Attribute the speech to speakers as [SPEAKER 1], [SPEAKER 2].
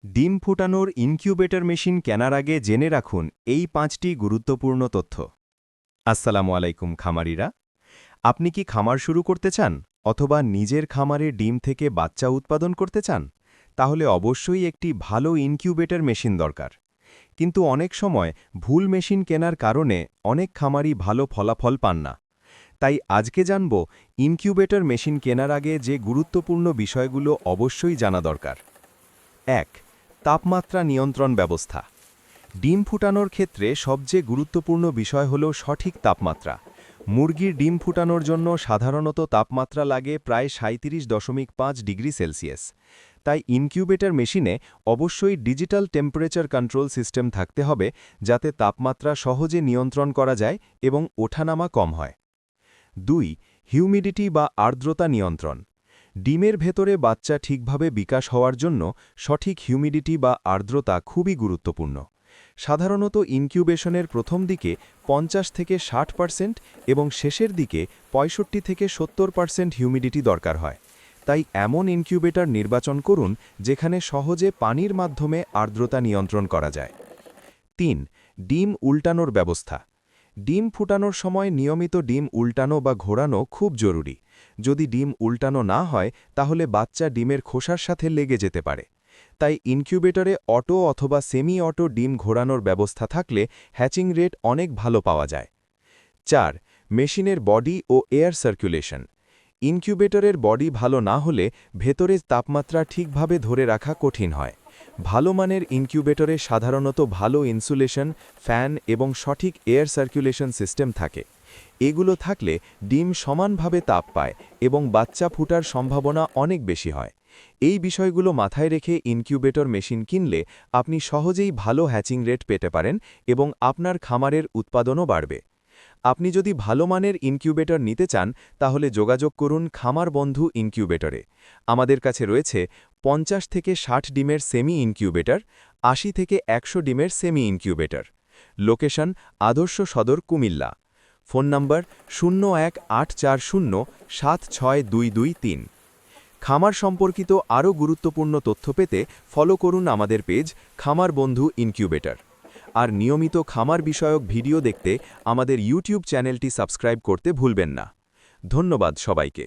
[SPEAKER 1] ডিম ফুটানোর incubator machine কেনার আগে জেনে রাখুন এই ৫টি গুরুত্বপূর্ণ তথ্য। আসসালামু আলাইকুম খামারিরা, আপনি কি খামার শুরু করতে চান অথবা নিজের খামারে ডিম থেকে বাচ্চা উৎপাদন করতে চান? তাহলে অবশ্যই একটি ভালো ইনকিউবেটর মেশিন দরকার। কিন্তু অনেক সময় ভুল মেশিন কেনার কারণে অনেক খামারি ভালো ফলাফল পান না। তাই আজকে জানব ইনকিউবেটর মেশিন কেনার আগে যে গুরুত্বপূর্ণ বিষয়গুলো অবশ্যই জানা দরকার। ১. তাপমাত্রা নিয়ন্ত্রণ ব্যবস্থা। ডিম ফুটানোর ক্ষেত্রে সবচেয়ে গুরুত্বপূর্ণ বিষয় হল সঠিক তাপমাত্রা। মুরগির ডিম ফুটানোর জন্য সাধারণত তাপমাত্রা লাগে প্রায় ৩৭.৫ ডিগ্রি সেলসিয়াস। তাই ইনকিউবেটর মেশিনে অবশ্যই ডিজিটাল টেম্পারেচার কন্ট্রোল সিস্টেম থাকতে হবে, যাতে তাপমাত্রা সহজে নিয়ন্ত্রণ করা যায় এবং ওঠানামা কম হয়। ২. হিউমিডিটি বা আর্দ্রতা নিয়ন্ত্রণ। ডিমের ভেতরে বাচ্চা ঠিকভাবে বিকাশ হওয়ার জন্য সঠিক হিউমিডিটি বা আর্দ্রতা খুবই গুরুত্বপূর্ণ। সাধারণত ইনকিউবেশনের প্রথম দিকে ৫০ থেকে ৬০% এবং শেষের দিকে ৬৫ থেকে ৭০% হিউমিডিটি দরকার হয়। তাই এমন ইনকিউবেটর নির্বাচন করুন যেখানে সহজে পানির মাধ্যমে আর্দ্রতা নিয়ন্ত্রণ করা যায়। ৩. ডিম উল্টানোর ব্যবস্থা। ডিম ফুটানোর সময় নিয়মিত ডিম উল্টানো বা ঘোরানো খুব জরুরি। যদি ডিম উল্টানো না হয় তাহলে বাচ্চা ডিমের খোসার সাথে লেগে যেতে পারে। তাই ইনকিউবেটরে অটো অথবা সেমি অটো ডিম ঘোরানোর ব্যবস্থা থাকলে হ্যাচিং রেট অনেক ভালো পাওয়া যায়। ৪. মেশিনের বডি ও এয়ার সার্কুলেশন। ইনকিউবেটরের বডি ভালো না হলে ভেতরে তাপমাত্রা ঠিকভাবে ধরে রাখা কঠিন হয়। ভালো মানের ইনকিউবেটরে সাধারণত ভালো ইনসুলেশন, ফ্যান এবং সঠিক এয়ার সার্কুলেশন সিস্টেম থাকে। এগুলো থাকলে ডিম সমানভাবে তাপ পায় এবং বাচ্চা ফুটার সম্ভাবনা অনেক বেশি হয়। এই বিষয়গুলো মাথায় রেখে ইনকিউবেটর মেশিন কিনলে আপনি সহজেই ভালো হ্যাচিং রেট পেতে পারেন এবং আপনার খামারের উৎপাদনও বাড়বে। আপনি যদি ভালো মানের ইনকিউবেটর নিতে চান তাহলে যোগাযোগ করুন খামার বন্ধু ইনকিউবেটরে। আমাদের কাছে রয়েছে ৫০ থেকে ৬০ ডিমের সেমি ইনকিউবেটর, ৮০ থেকে ১০০ ডিমের সেমি ইনকিউবেটর। লোকেশন আদর্শ সদর, কুমিল্লা। ফোন নম্বর 0184076223। খামার সম্পর্কিত আরও গুরুত্বপূর্ণ তথ্য পেতে ফলো করুন আমাদের পেজ খামার বন্ধু ইনকিউবেটর। আর নিয়মিত খামার বিষয়ক ভিডিও দেখতে আমাদের ইউটিউব চ্যানেলটি সাবস্ক্রাইব করতে ভুলবেন না। ধন্যবাদ সবাইকে।